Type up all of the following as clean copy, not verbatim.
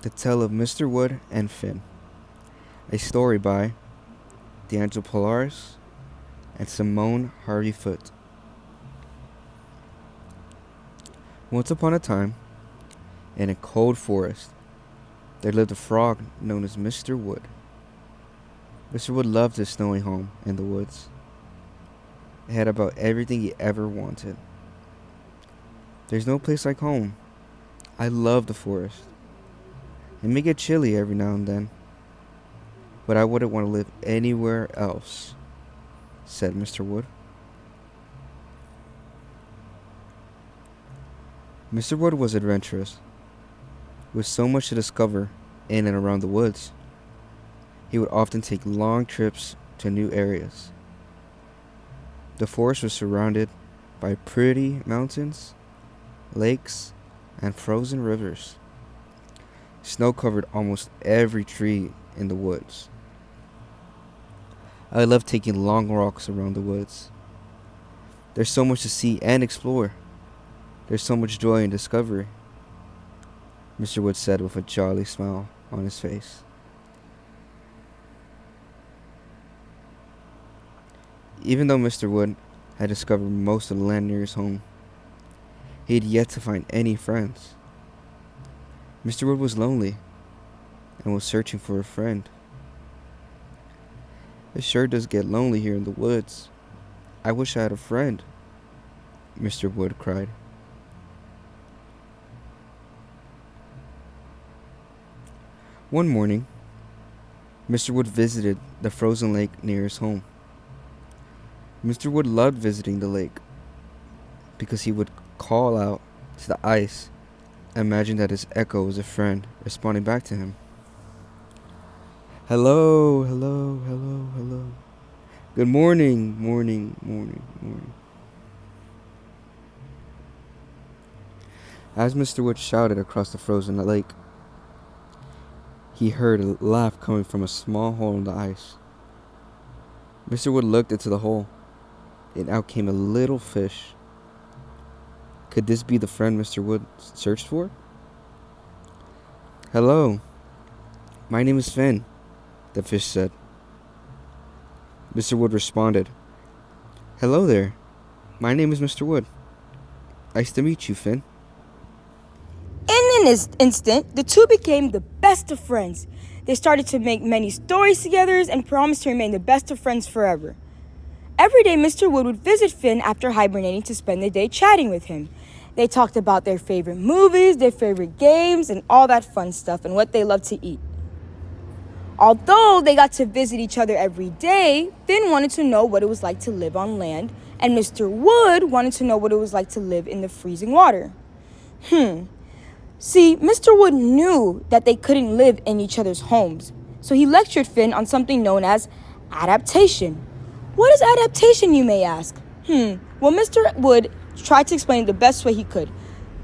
The Tale of Mr. Wood and Finn. A story by D'Angelo Polaris and Simone Harvey Foote. Once upon a time, in a cold forest, there lived a frog known as Mr. Wood. Mr. Wood loved his snowy home in the woods. It had about everything he ever wanted. There's no place like home. I love the forest. It may get chilly every now and then, but I wouldn't want to live anywhere else, said Mr. Wood. Mr. Wood was adventurous, with so much to discover in and around the woods. He would often take long trips to new areas. The forest was surrounded by pretty mountains, lakes, and frozen rivers. Snow covered almost every tree in the woods. I love taking long walks around the woods. There's so much to see and explore. There's so much joy and discovery, Mr. Wood said with a jolly smile on his face. Even though Mr. Wood had discovered most of the land near his home, he had yet to find any friends. Mr. Wood was lonely and was searching for a friend. It sure does get lonely here in the woods. I wish I had a friend, Mr. Wood cried. One morning, Mr. Wood visited the frozen lake near his home. Mr. Wood loved visiting the lake because he would call out to the ice and imagine that his echo was a friend responding back to him. Hello, hello, hello, hello. Good morning, morning, morning, morning. As Mr. Wood shouted across the frozen lake, he heard a laugh coming from a small hole in the ice. Mr. Wood looked into the hole, and out came a little fish. Could this be the friend Mr. Wood searched for? Hello, my name is Finn, the fish said. Mr. Wood responded, Hello there, my name is Mr. Wood. Nice to meet you, Finn. In an instant, the two became the best of friends. They started to make many stories together and promised to remain the best of friends forever. Every day, Mr. Wood would visit Finn after hibernating to spend the day chatting with him. They talked about their favorite movies, their favorite games, and all that fun stuff, and what they loved to eat. Although they got to visit each other every day, Finn wanted to know what it was like to live on land, and Mr. Wood wanted to know what it was like to live in the freezing water. See, Mr. Wood knew that they couldn't live in each other's homes, so he lectured Finn on something known as adaptation. What is adaptation, you may ask? Well, Mr. Wood tried to explain it the best way he could.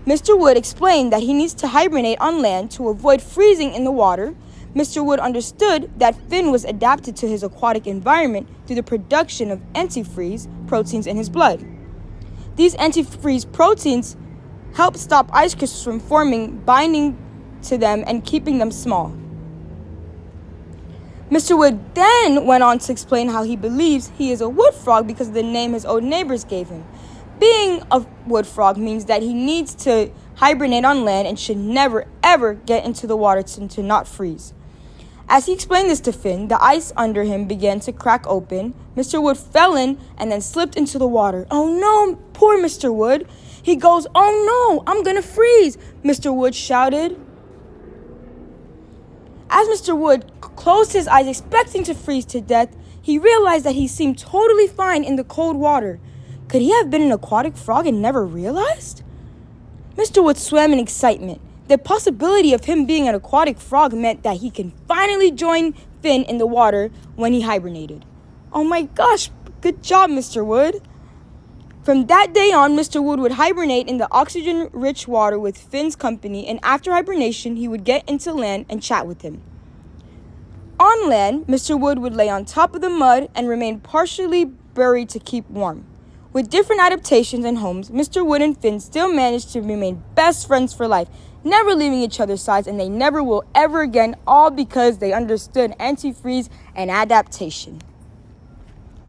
Mr. Wood explained that he needs to hibernate on land to avoid freezing in the water. Mr. Wood understood that Finn was adapted to his aquatic environment through the production of antifreeze proteins in his blood. These antifreeze proteins help stop ice crystals from forming, binding to them, and keeping them small. Mr. Wood then went on to explain how he believes he is a wood frog because of the name his old neighbors gave him. Being a wood frog means that he needs to hibernate on land and should never, ever get into the water to not freeze. As he explained this to Finn, the ice under him began to crack open. Mr. Wood fell in and then slipped into the water. Oh no, poor Mr. Wood. He goes, Oh no, I'm gonna freeze, Mr. Wood shouted. As Mr. Wood closed his eyes expecting to freeze to death, he realized that he seemed totally fine in the cold water. Could he have been an aquatic frog and never realized? Mr. Wood swam in excitement. The possibility of him being an aquatic frog meant that he can finally join Finn in the water when he hibernated. Oh my gosh, good job, Mr. Wood. From that day on, Mr. Wood would hibernate in the oxygen-rich water with Finn's company, and after hibernation, he would get into land and chat with him. On land, Mr. Wood would lay on top of the mud and remain partially buried to keep warm. With different adaptations and homes, Mr. Wood and Finn still managed to remain best friends for life, never leaving each other's sides, and they never will ever again, all because they understood antifreeze and adaptation.